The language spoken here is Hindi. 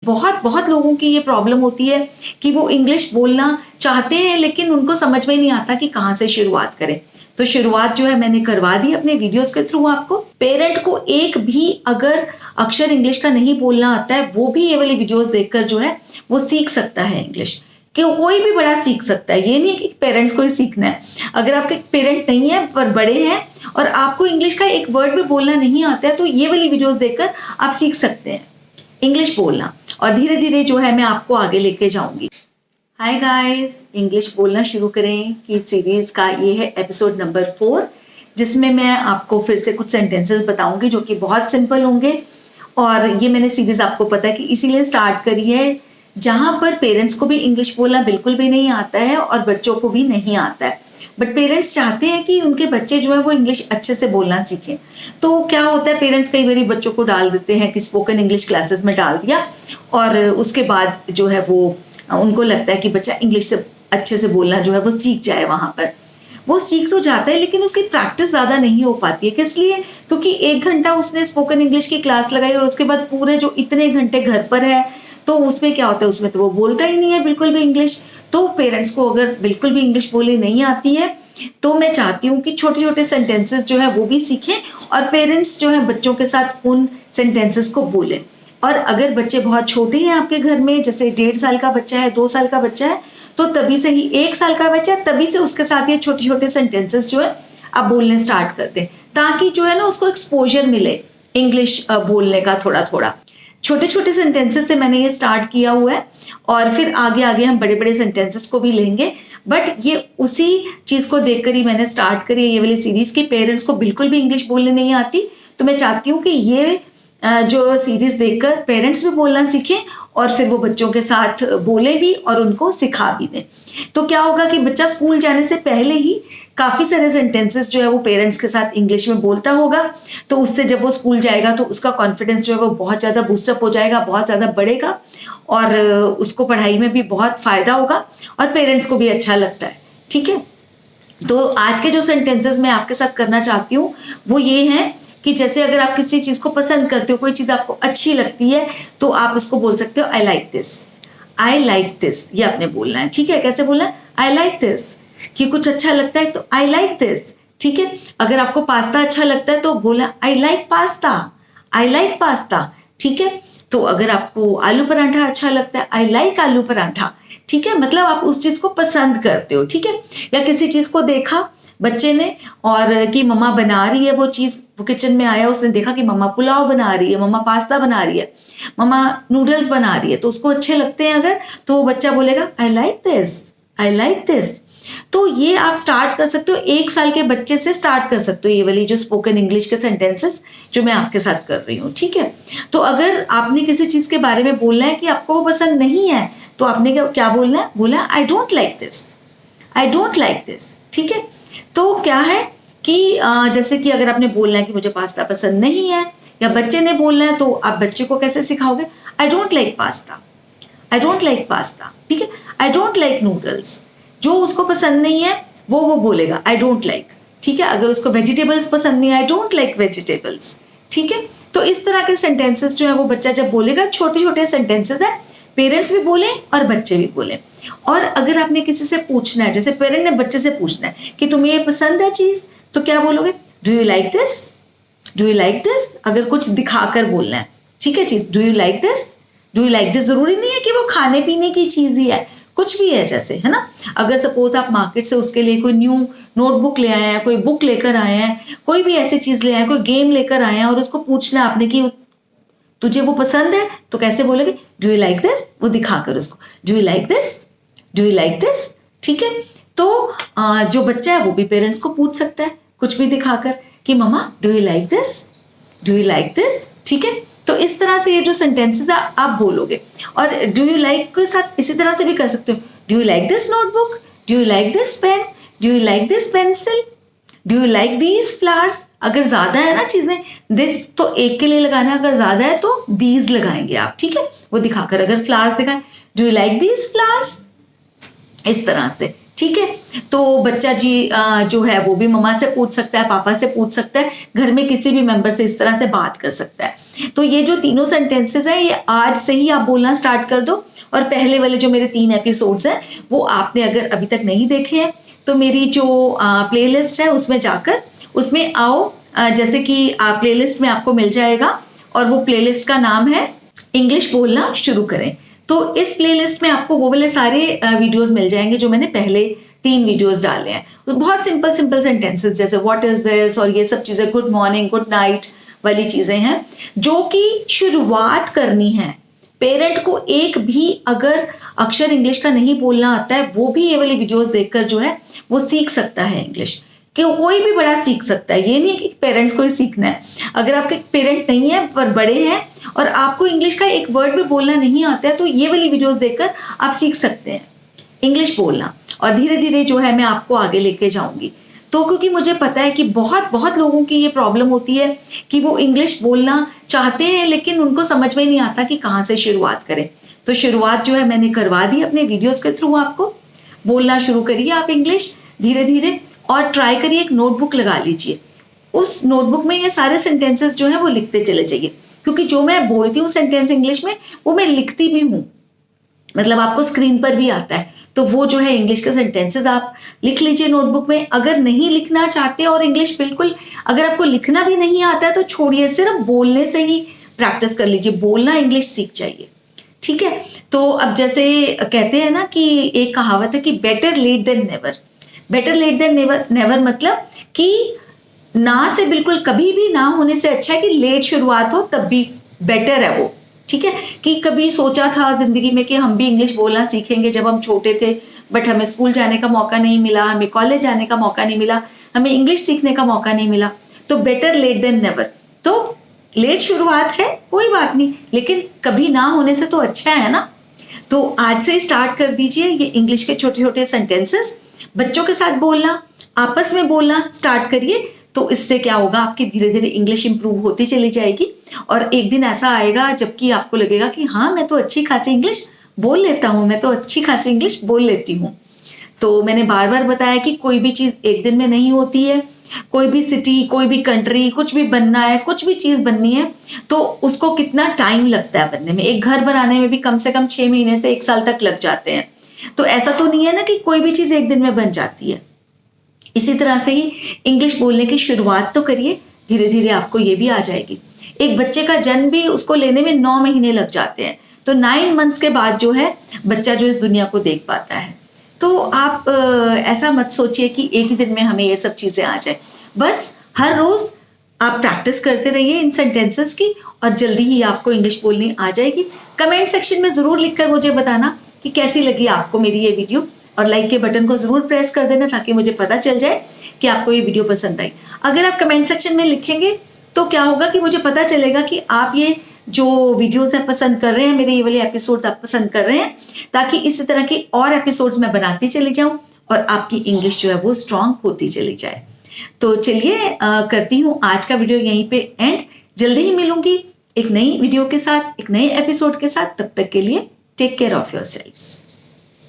बहुत बहुत लोगों की ये प्रॉब्लम होती है कि वो इंग्लिश बोलना चाहते हैं लेकिन उनको समझ में नहीं आता कि कहाँ से शुरुआत करें। तो शुरुआत जो है मैंने करवा दी अपने वीडियोस के थ्रू आपको। पेरेंट को एक भी अगर अक्षर इंग्लिश का नहीं बोलना आता है, वो भी ये वाली वीडियोस देखकर जो है वो सीख सकता है इंग्लिश, कि कोई भी बड़ा सीख सकता है। ये नहीं है कि पेरेंट्स को ही सीखना है। अगर आपके पेरेंट नहीं है पर बड़े हैं और आपको इंग्लिश का एक वर्ड भी बोलना नहीं आता है, तो ये वाली वीडियोस देखकर आप सीख सकते हैं इंग्लिश बोलना, और धीरे धीरे जो है मैं आपको आगे लेके जाऊंगी। हाय गाइस, इंग्लिश बोलना शुरू करें की सीरीज का ये है एपिसोड नंबर 4, जिसमें मैं आपको फिर से कुछ सेंटेंसेस बताऊंगी जो कि बहुत सिंपल होंगे। और ये मैंने सीरीज आपको पता है कि इसीलिए स्टार्ट करी है जहां पर पेरेंट्स को भी इंग्लिश बोलना बिल्कुल भी नहीं आता है और बच्चों को भी नहीं आता है, बट पेरेंट्स चाहते हैं कि उनके बच्चे जो है वो इंग्लिश अच्छे से बोलना सीखें। तो क्या होता है, पेरेंट्स कई बार बच्चों को डाल देते हैं कि स्पोकन इंग्लिश क्लासेस में डाल दिया, और उसके बाद जो है वो उनको लगता है कि बच्चा इंग्लिश से अच्छे से बोलना जो है वो सीख जाए। वहां पर वो सीख तो जाता है लेकिन उसकी प्रैक्टिस ज़्यादा नहीं हो पाती है। किस लिए? क्योंकि 1 घंटा उसने स्पोकन इंग्लिश की क्लास लगाई और उसके बाद पूरे जो इतने घंटे घर पर है, तो उसमें क्या होता है, उसमें तो वो बोलता ही नहीं है बिल्कुल भी इंग्लिश। तो पेरेंट्स को अगर बिल्कुल भी इंग्लिश बोलनी नहीं आती है, तो मैं चाहती हूँ कि छोटे छोटे सेंटेंसेस जो है वो भी सीखें और पेरेंट्स जो है बच्चों के साथ उन सेंटेंसेस को बोलें। और अगर बच्चे बहुत छोटे हैं आपके घर में, जैसे 1.5 साल का बच्चा है, 2 साल का बच्चा है, तो तभी से ही 1 साल का बच्चा है, तभी से उसके साथ ये छोटे छोटे सेंटेंसेस जो है आप बोलने स्टार्ट कर दें, ताकि जो है ना उसको एक्सपोजर मिले इंग्लिश बोलने का थोड़ा थोड़ा। छोटे छोटे सेंटेंसेस से मैंने ये स्टार्ट किया हुआ है और फिर आगे आगे हम बड़े बड़े सेंटेंसेस को भी लेंगे, बट ये उसी चीज़ को देखकर ही मैंने स्टार्ट करी है ये वाली सीरीज की। पेरेंट्स को बिल्कुल भी इंग्लिश बोलने नहीं आती, तो मैं चाहती हूँ कि ये जो सीरीज देखकर पेरेंट्स भी बोलना सीखें और फिर वो बच्चों के साथ बोले भी और उनको सिखा भी दें। तो क्या होगा कि बच्चा स्कूल जाने से पहले ही काफ़ी सारे सेंटेंसेस जो है वो पेरेंट्स के साथ इंग्लिश में बोलता होगा, तो उससे जब वो स्कूल जाएगा तो उसका कॉन्फिडेंस जो है वो बहुत ज़्यादा बूस्टअप हो जाएगा, बहुत ज़्यादा बढ़ेगा और उसको पढ़ाई में भी बहुत फ़ायदा होगा और पेरेंट्स को भी अच्छा लगता है। ठीक है, तो आज के जो सेंटेंसेस मैं आपके साथ करना चाहती हूँ वो ये हैं कि जैसे अगर आप किसी चीज़ को पसंद करते हो, कोई चीज़ आपको अच्छी लगती है, तो आप इसको बोल सकते हो I like this. I like this ये आपने बोलना है। ठीक है, कैसे बोलना है? आई लाइक दिस, कि कुछ अच्छा लगता है तो आई लाइक दिस। ठीक है, अगर आपको पास्ता अच्छा लगता है तो बोला I like pasta, I like pasta. ठीक है, तो अगर आपको आलू पराठा अच्छा लगता है, आई लाइक आलू पराठा। ठीक है, मतलब आप उस चीज़ को पसंद करते हो। ठीक है, या किसी चीज़ को देखा बच्चे ने और कि मम्मा बना रही है वो चीज़, वो किचन में आया, उसने देखा कि मम्मा पुलाव बना रही है, मम्मा पास्ता बना रही है, मम्मा नूडल्स बना रही है, तो उसको अच्छे लगते हैं अगर, तो वो बच्चा बोलेगा I like this, I like this. तो ये आप स्टार्ट कर सकते हो, 1 साल के बच्चे से स्टार्ट कर सकते हो ये वाली जो स्पोकन इंग्लिश के सेंटेंसेस जो मैं आपके साथ कर रही हूँ। ठीक है, तो अगर आपने किसी चीज़ के बारे में बोलना है कि आपको वो पसंद नहीं है, तो आपने क्या बोलना है? बोला आई don't like this, I don't like this. ठीक है, तो क्या है कि जैसे कि अगर आपने बोलना है कि मुझे पास्ता पसंद नहीं है, या बच्चे ने बोलना है, तो आप बच्चे को कैसे सिखाओगे? I don't like pasta, I don't like pasta. ठीक है, आई डोंट लाइक नूडल्स, जो उसको पसंद नहीं है वो बोलेगा आई डोंट लाइक। ठीक है, अगर उसको वेजिटेबल्स पसंद नहीं है, आई डोंट लाइक वेजिटेबल्स। ठीक है, तो इस तरह के सेंटेंसेस जो है वो बच्चा जब बोलेगा, छोटे छोटे सेंटेंसेस है, पेरेंट्स भी बोलें और बच्चे भी बोलें। और अगर आपने किसी से पूछना है, जैसे पेरेंट ने बच्चे से पूछना है कि तुम्हें ये पसंद है चीज़, तो क्या बोलोगे? Do you like this, do you like this. अगर कुछ दिखाकर बोलना है, ठीक है चीज़, do you like this, do you like this. ज़रूरी नहीं है कि वो खाने पीने की चीज़ ही है, कुछ भी है, जैसे है ना। अगर सपोज आप मार्केट से उसके लिए कोई न्यू नोटबुक ले आए हैं, कोई बुक लेकर आए हैं, कोई भी ऐसी चीज़ ले आए हैं, कोई गेम लेकर आए हैं और उसको पूछना आपने कि तुझे वो पसंद है, तो कैसे बोलोगे? डू यू लाइक दिस, वो दिखाकर उसको do you like this, do you like this. ठीक है, तो जो बच्चा है वो भी पेरेंट्स को पूछ सकता है कुछ भी दिखाकर कि मम्मा do you like this, do you like this. ठीक है, तो इस तरह से ये जो सेंटेंसेस है आप बोलोगे। और डू यू लाइक के साथ इसी तरह से भी कर सकते हो, do you like this notebook, do you like this pen, do you like this pencil, do you like these flowers. अगर ज्यादा है ना चीजें, दिस तो एक के लिए लगाना है, अगर ज्यादा है तो दीज लगाएंगे आप। ठीक है, वो दिखाकर, अगर फ्लावर्स दिखाए, do you like these flowers, इस तरह से। ठीक है। तो बच्चा जी जो है वो भी मम्मा से पूछ सकता है, पापा से पूछ सकता है, घर में किसी भी मेंबर से इस तरह से बात कर सकता है। तो ये जो तीनों सेंटेंसेस हैं ये आज से ही आप बोलना स्टार्ट कर दो। और पहले वाले जो मेरे 3 एपिसोड्स हैं वो आपने अगर अभी तक नहीं देखे हैं तो मेरी जो प्लेलिस्ट है उसमें जाकर उसमें आओ। जैसे कि प्लेलिस्ट में आपको मिल जाएगा और वो प्लेलिस्ट का नाम है इंग्लिश बोलना शुरू करें। तो इस प्लेलिस्ट में आपको वो वाले सारे वीडियोस मिल जाएंगे जो मैंने पहले 3 वीडियोस डाले हैं। तो बहुत सिंपल सिंपल सेंटेंसेस जैसे व्हाट इज दिस और ये सब चीजें, गुड मॉर्निंग, गुड नाइट वाली चीजें हैं जो कि शुरुआत करनी है। पेरेंट को एक भी अगर अक्षर इंग्लिश का नहीं बोलना आता है वो भी ये वाली वीडियोस देखकर जो है वो सीख सकता है इंग्लिश। कि कोई भी बड़ा सीख सकता है, ये नहीं है कि पेरेंट्स को ही सीखना है। अगर आपके पेरेंट नहीं है पर बड़े हैं और आपको इंग्लिश का एक वर्ड भी बोलना नहीं आता है तो ये वाली वीडियोस देखकर आप सीख सकते हैं इंग्लिश बोलना। और धीरे धीरे जो है मैं आपको आगे लेके जाऊंगी। तो क्योंकि मुझे पता है कि बहुत बहुत लोगों की ये प्रॉब्लम होती है कि वो इंग्लिश बोलना चाहते हैं लेकिन उनको समझ में नहीं आता कि कहाँ से शुरुआत करें। तो शुरुआत जो है मैंने करवा दी अपने वीडियोस के थ्रू। आपको बोलना शुरू करिए आप इंग्लिश धीरे धीरे और ट्राई करिए एक नोटबुक लगा लीजिए। उस नोटबुक में ये सारे सेंटेंसेस जो है वो लिखते चले जाइए, क्योंकि जो मैं बोलती हूँ सेंटेंस इंग्लिश में वो मैं लिखती भी हूँ, मतलब आपको स्क्रीन पर भी आता है। तो वो जो है इंग्लिश के सेंटेंसेस आप लिख लीजिए नोटबुक में। अगर नहीं लिखना चाहते और इंग्लिश बिल्कुल अगर आपको लिखना भी नहीं आता है तो छोड़िए, सिर्फ बोलने से ही प्रैक्टिस कर लीजिए, बोलना इंग्लिश सीख जाइए। ठीक है। तो अब जैसे कहते हैं ना कि एक कहावत है कि better late than never. Better late than never, never मतलब कि ना से बिल्कुल कभी भी ना होने से अच्छा है कि लेट शुरुआत हो तब भी बेटर है वो। ठीक है। कि कभी सोचा था जिंदगी में कि हम भी इंग्लिश बोलना सीखेंगे जब हम छोटे थे, बट हमें स्कूल जाने का मौका नहीं मिला, हमें कॉलेज जाने का मौका नहीं मिला, हमें इंग्लिश सीखने का मौका नहीं मिला। तो बेटर लेट देन नेवर। तो लेट शुरुआत है कोई बात नहीं, लेकिन कभी ना होने से तो अच्छा है ना। तो आज से स्टार्ट कर दीजिए ये इंग्लिश के छोटे छोटे सेंटेंसेस, बच्चों के साथ बोलना, आपस में बोलना स्टार्ट करिए। तो इससे क्या होगा, आपकी धीरे धीरे इंग्लिश इंप्रूव होती चली जाएगी और एक दिन ऐसा आएगा जबकि आपको लगेगा कि हाँ मैं तो अच्छी खासी इंग्लिश बोल लेता हूँ, मैं तो अच्छी खासी इंग्लिश बोल लेती हूँ। तो मैंने बार बार बताया कि कोई भी चीज़ एक दिन में नहीं होती है। कोई भी सिटी, कोई भी कंट्री, कुछ भी बनना है, कुछ भी चीज़ बननी है तो उसको कितना टाइम लगता है बनने में। एक घर बनाने में भी कम से कम 6 महीने से 1 साल तक लग जाते हैं। तो ऐसा तो नहीं है ना कि कोई भी चीज़ एक दिन में बन जाती है। इसी तरह से ही इंग्लिश बोलने की शुरुआत तो करिए, धीरे धीरे आपको ये भी आ जाएगी। एक बच्चे का जन्म भी उसको लेने में 9 महीने लग जाते हैं, तो 9 मंथ्स के बाद जो है बच्चा जो इस दुनिया को देख पाता है। तो आप ऐसा मत सोचिए कि एक ही दिन में हमें ये सब चीज़ें आ जाए। बस हर रोज़ आप प्रैक्टिस करते रहिए इन सेंटेंसेस की और जल्दी ही आपको इंग्लिश बोलनी आ जाएगी। कमेंट सेक्शन में ज़रूर लिखकर मुझे बताना कि कैसी लगी आपको मेरी ये वीडियो, और लाइक के बटन को ज़रूर प्रेस कर देना ताकि मुझे पता चल जाए कि आपको ये वीडियो पसंद आई। अगर आप कमेंट सेक्शन में लिखेंगे तो क्या होगा कि मुझे पता चलेगा कि आप ये जो वीडियोस हैं पसंद कर रहे हैं, मेरे ये वाले एपिसोड्स आप पसंद कर रहे हैं, ताकि इसी तरह की और एपिसोड्स मैं बनाती चली जाऊं और आपकी इंग्लिश जो है वो स्ट्रांग होती चली जाए। तो चलिए करती हूँ आज का वीडियो यहीं पे एंड। जल्दी ही मिलूंगी एक नई वीडियो के साथ, एक नए एपिसोड के साथ। तब तक के लिए टेक केयर ऑफ योरसेल्व्स।